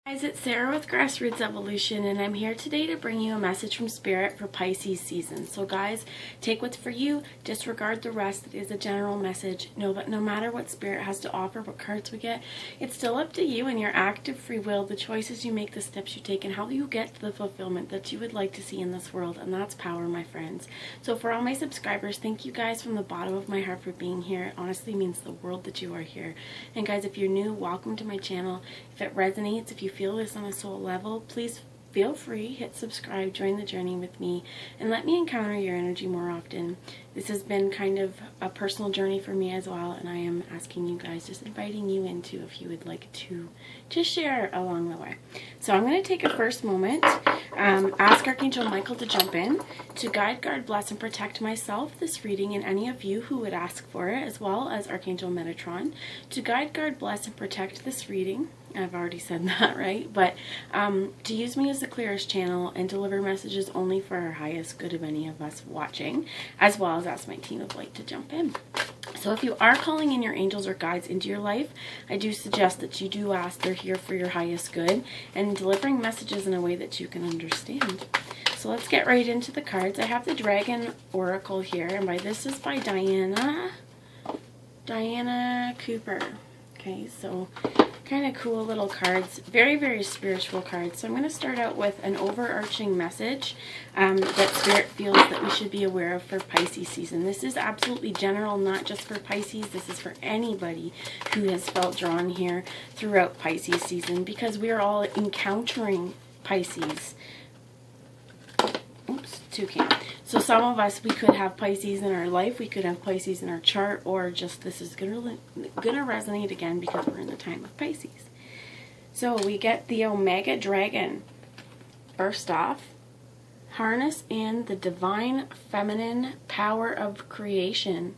Guys, it's Sarah with Grassroots Evolution, and I'm here today to bring you a message from Spirit for Pisces season. So guys, take what's for you, disregard the rest. It is a general message. Know that no matter what Spirit has to offer, what cards we get, it's still up to you and your active free will, the choices you make, the steps you take, and how you get to the fulfillment that you would like to see in this world, and that's power, my friends. So for all my subscribers, thank you guys from the bottom of my heart for being here. It honestly means the world that you are here. And guys, if you're new, welcome to my channel. If it resonates, if you feel this on a soul level, please feel free, hit subscribe, join the journey with me, and let me encounter your energy more often. This has been kind of a personal journey for me as well, and I am asking you guys, just inviting you into if you would like to share along the way. So I'm going to take a first moment, ask Archangel Michael to jump in to guide, guard, bless, and protect myself, this reading, and any of you who would ask for it, as well as Archangel Metatron, to guide, guard, bless, and protect this reading. I've already said that, right? But to use me as the clearest channel and deliver messages only for our highest good of any of us watching, as well as ask my team of light to jump in. So if you are calling in your angels or guides into your life, I do suggest that you do ask. They're here for your highest good and delivering messages in a way that you can understand. So let's get right into the cards. I have the Dragon Oracle here, and this is by Diana Cooper. Okay, so kind of cool little cards, very, very spiritual cards. So I'm going to start out with an overarching message that Spirit feels that we should be aware of for Pisces season. This is absolutely general, not just for Pisces. This is for anybody who has felt drawn here throughout Pisces season, because we are all encountering Pisces. Oops, toucan. So some of us, we could have Pisces in our life, we could have Pisces in our chart, or just this is gonna resonate again because we're in the time of Pisces. So we get the Omega Dragon. First off, harness in the divine feminine power of creation.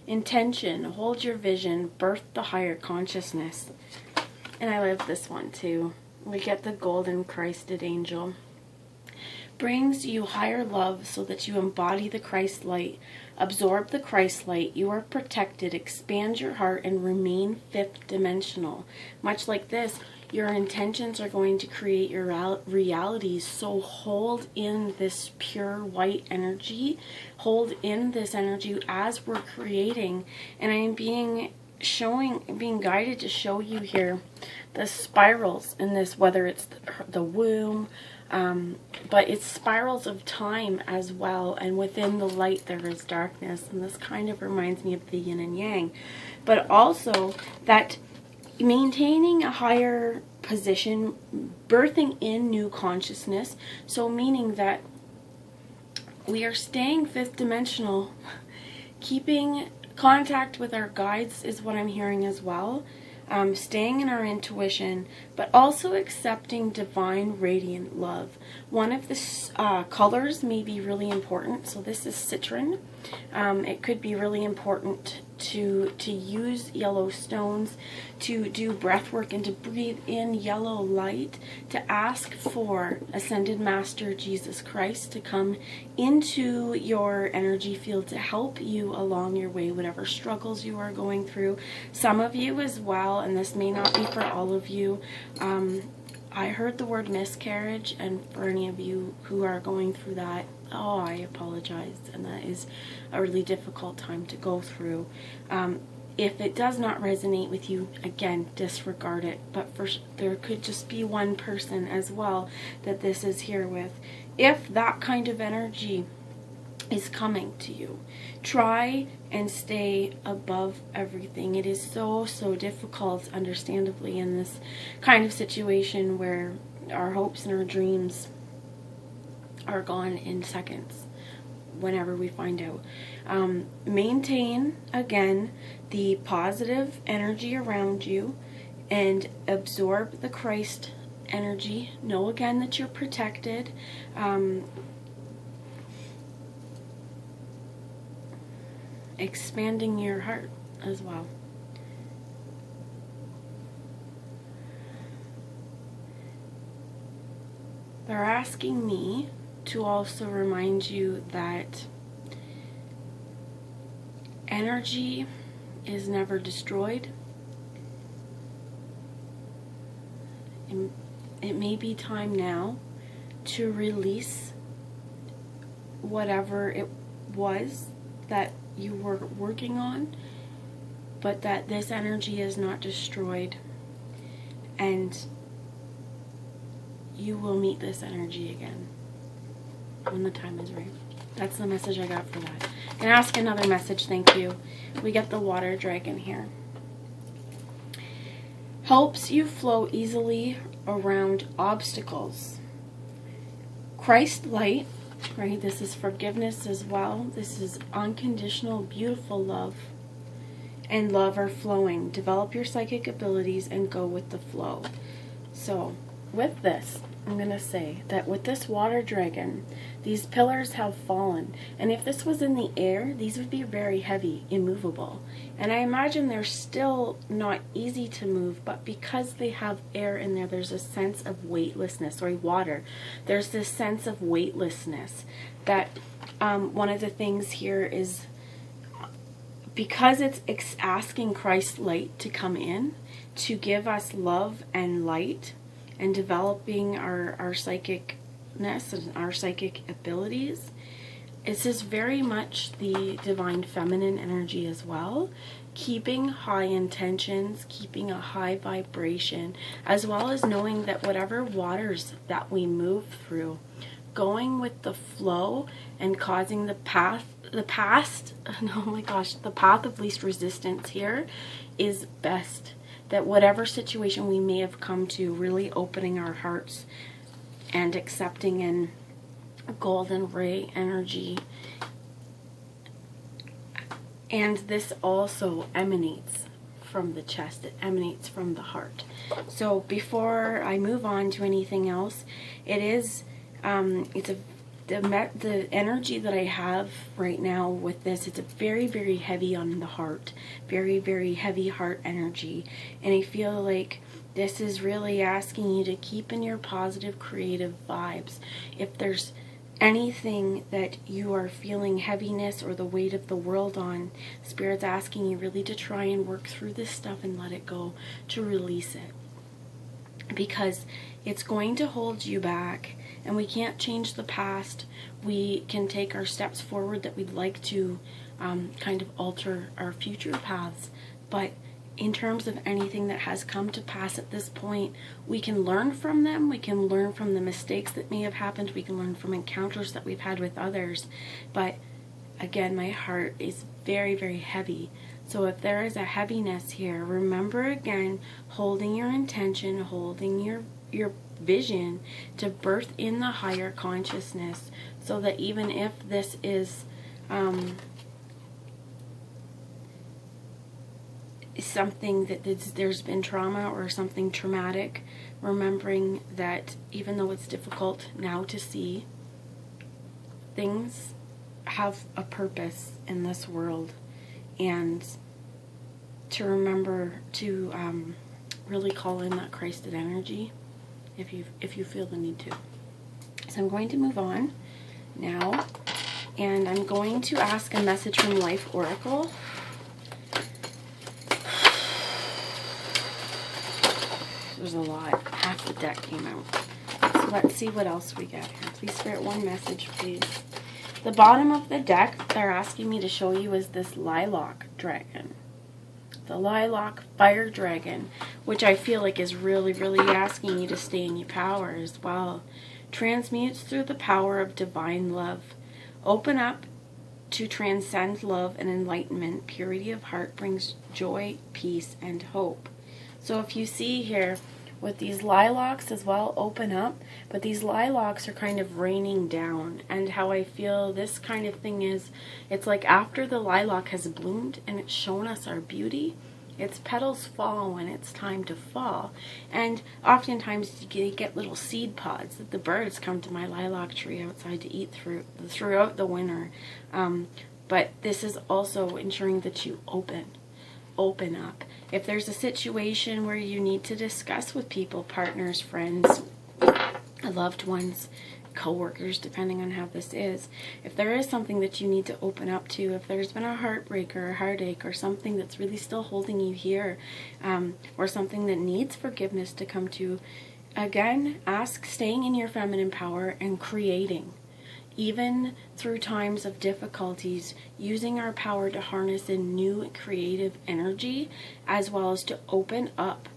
Intention, hold your vision, birth the higher consciousness. And I love this one too. We get the golden Christed angel. Brings you higher love so that you embody the Christ light, absorb the Christ light, you are protected, expand your heart, and remain fifth dimensional. Much like this, your intentions are going to create your realities, so hold in this pure white energy, hold in this energy as we're creating, and I am being guided to show you here the spirals in this, whether it's the womb, but it's spirals of time as well, and within the light there is darkness, and this kind of reminds me of the yin and yang, but also that maintaining a higher position, birthing in new consciousness, so meaning that we are staying fifth dimensional, keeping contact with our guides is what I'm hearing as well. Staying in our intuition, but also accepting divine radiant love. One of the colors may be really important. So this is citron. It could be really important to use yellow stones, to do breath work, and to breathe in yellow light, to ask for Ascended Master Jesus Christ to come into your energy field to help you along your way, whatever struggles you are going through. Some of you as well, and this may not be for all of you, I heard the word miscarriage, and for any of you who are going through that, oh, I apologize, and that is a really difficult time to go through. If it does not resonate with you, again, disregard it, but there could just be one person as well that this is here with. If that kind of energy is coming to you, try and stay above everything. It is so difficult, understandably, in this kind of situation where our hopes and our dreams are gone in seconds whenever we find out. Maintain, again, the positive energy around you and absorb the Christ energy. Know again that you're protected. Expanding your heart as well. They're asking me to also remind you that energy is never destroyed. it may be time now to release whatever it was that you were working on, but that this energy is not destroyed, and you will meet this energy again when the time is right. That's the message I got for that. And ask another message, thank you. We get the water dragon here. Helps you flow easily around obstacles. Christ light, right? This is forgiveness as well. This is unconditional, beautiful love. And love are flowing. Develop your psychic abilities and go with the flow. So, with this, I'm going to say that with this water dragon, these pillars have fallen. And if this was in the air, these would be very heavy, immovable. And I imagine they're still not easy to move, but because they have air in there, there's a sense of weightlessness, or water. There's this sense of weightlessness that one of the things here is, because it's asking Christ's light to come in, to give us love and light, and developing our psychicness and our psychic abilities. This is very much the divine feminine energy as well. Keeping high intentions, keeping a high vibration, as well as knowing that whatever waters that we move through, going with the flow and causing the path of least resistance here is best. That whatever situation we may have come to, really opening our hearts and accepting in golden ray energy. And this also emanates from the chest. It emanates from the heart. So before I move on to anything else, it is the energy that I have right now with this, it's a very, very heavy on the heart. Very, very heavy heart energy. And I feel like this is really asking you to keep in your positive, creative vibes. If there's anything that you are feeling heaviness or the weight of the world on, Spirit's asking you really to try and work through this stuff and let it go, to release it. Because it's going to hold you back. And we can't change the past. We can take our steps forward that we'd like to kind of alter our future paths. But in terms of anything that has come to pass at this point, we can learn from them. We can learn from the mistakes that may have happened. We can learn from encounters that we've had with others. But again, my heart is very, very heavy. So if there is a heaviness here, remember again, holding your intention, holding your vision to birth in the higher consciousness, so that even if this is something that there's been trauma or something traumatic, remembering that even though it's difficult now to see, things have a purpose in this world, and to remember to really call in that Christed energy if you feel the need to. So I'm going to move on now, and I'm going to ask a message from Life Oracle. There's a lot. Half the deck came out. So let's see what else we get here. Please, Spirit, one message, please. The bottom of the deck they're asking me to show you is this lilac dragon. The lilac fire dragon, which I feel like is really, really asking you to stay in your power as well. Transmutes through the power of divine love. Open up to transcend love and enlightenment. Purity of heart brings joy, peace, and hope. So if you see here, with these lilacs as well, open up, but these lilacs are kind of raining down. And how I feel this kind of thing is, it's like after the lilac has bloomed and it's shown us our beauty, its petals fall when it's time to fall. And oftentimes you get little seed pods that the birds come to my lilac tree outside to eat throughout the winter. But this is also ensuring that you open up. If there's a situation where you need to discuss with people, partners, friends, loved ones, co-workers, depending on how this is, if there is something that you need to open up to, if there's been a heartbreak or a heartache or something that's really still holding you here, or something that needs forgiveness to come to, Again, ask staying in your feminine power and creating. Even through times of difficulties, using our power to harness in new creative energy, as well as to open up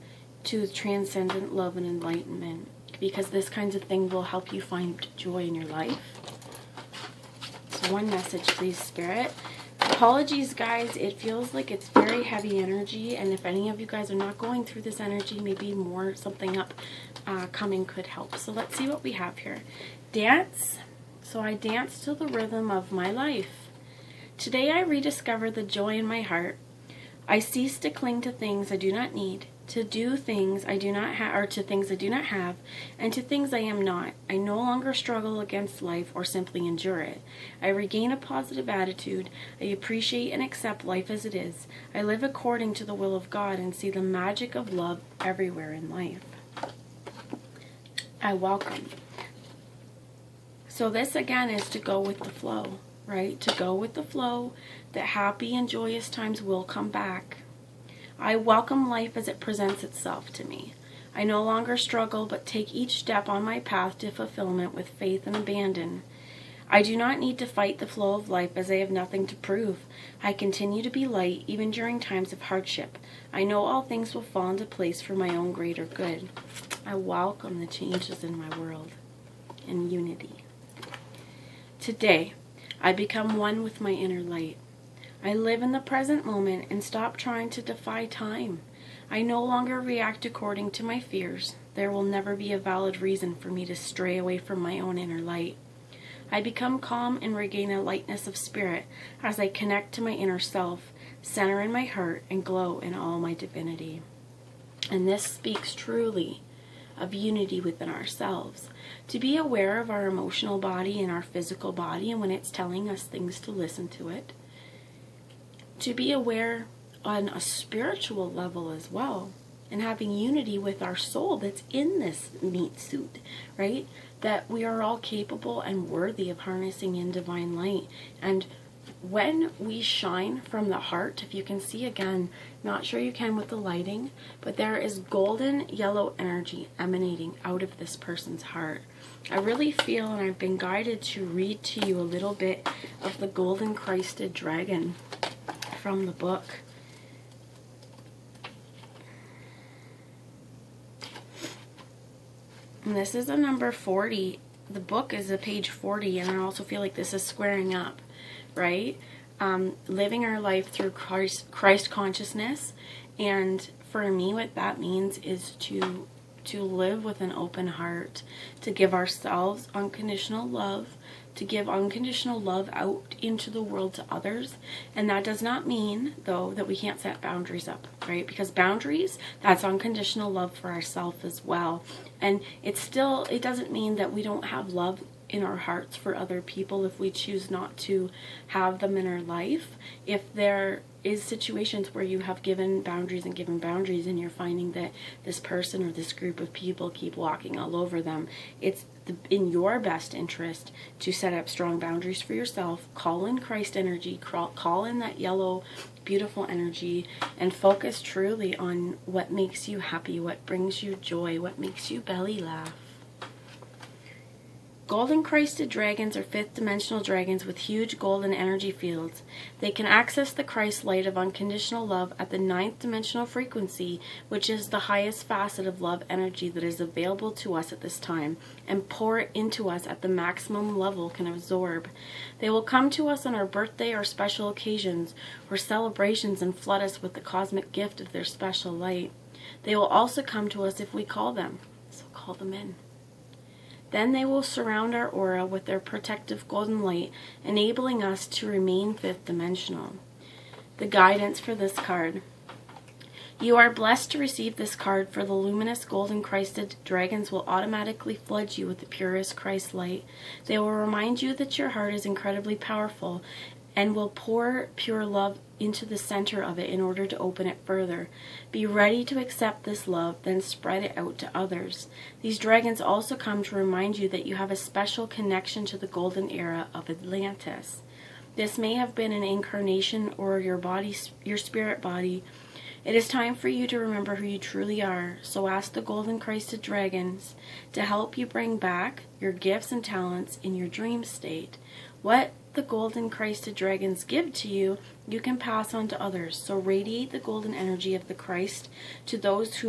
to transcendent love and enlightenment, because this kinds of thing will help you find joy in your life. So one message, please, Spirit. Apologies, guys. It feels like it's very heavy energy, and if any of you guys are not going through this energy, maybe more something up coming could help. So let's see what we have here. Dance. So I dance to the rhythm of my life. Today I rediscover the joy in my heart. I cease to cling to things I do not need, to do things I do not have, or to things I do not have, and to things I am not. I no longer struggle against life or simply endure it. I regain a positive attitude. I appreciate and accept life as it is. I live according to the will of God and see the magic of love everywhere in life. I welcome. So this again is to go with the flow, right? To go with the flow, that happy and joyous times will come back. I welcome life as it presents itself to me. I no longer struggle, but take each step on my path to fulfillment with faith and abandon. I do not need to fight the flow of life as I have nothing to prove. I continue to be light even during times of hardship. I know all things will fall into place for my own greater good. I welcome the changes in my world in unity. Today, I become one with my inner light. I live in the present moment and stop trying to defy time. I no longer react according to my fears. There will never be a valid reason for me to stray away from my own inner light. I become calm and regain a lightness of spirit as I connect to my inner self, center in my heart, and glow in all my divinity. And this speaks truly of unity within ourselves. To be aware of our emotional body and our physical body, and when it's telling us things, to listen to it. To be aware on a spiritual level as well, and having unity with our soul that's in this meat suit, right? That we are all capable and worthy of harnessing in divine light. And when we shine from the heart, if you can see again, not sure you can with the lighting, but there is golden yellow energy emanating out of this person's heart. I really feel, and I've been guided to read to you a little bit of the golden crested dragon from the book. And this is a number 40. The book is a page 40, and I also feel like this is squaring up, right? Living our life through Christ consciousness. And for me, what that means is to live with an open heart, to give ourselves unconditional love, to give unconditional love out into the world to others. And that does not mean, though, that we can't set boundaries up, right? Because boundaries, that's unconditional love for ourselves as well. And it doesn't mean that we don't have love in our hearts for other people if we choose not to have them in our life. If there is situations where you have given boundaries and you're finding that this person or this group of people keep walking all over them, it's in your best interest to set up strong boundaries for yourself. Call in Christ energy, call in that yellow beautiful energy, and focus truly on what makes you happy, what brings you joy, what makes you belly laugh. Golden crested dragons are fifth dimensional dragons with huge golden energy fields. They can access the Christ light of unconditional love at the ninth dimensional frequency, which is the highest facet of love energy that is available to us at this time, and pour it into us at the maximum level can absorb. They will come to us on our birthday or special occasions or celebrations and flood us with the cosmic gift of their special light. They will also come to us if we call them, so call them in. Then they will surround our aura with their protective golden light, enabling us to remain fifth dimensional. The guidance for this card. You are blessed to receive this card, for the luminous golden crested dragons will automatically flood you with the purest Christ light. They will remind you that your heart is incredibly powerful and will pour pure love into the center of it in order to open it further. Be ready to accept this love, then spread it out to others. These dragons also come to remind you that you have a special connection to the golden era of Atlantis. This may have been an incarnation or your spirit body It is time for you to remember who you truly are, so ask the golden Christed dragons to help you bring back your gifts and talents in your dream state. What the golden Christed dragons give to you, you can pass on to others. So radiate the golden energy of the Christ to those who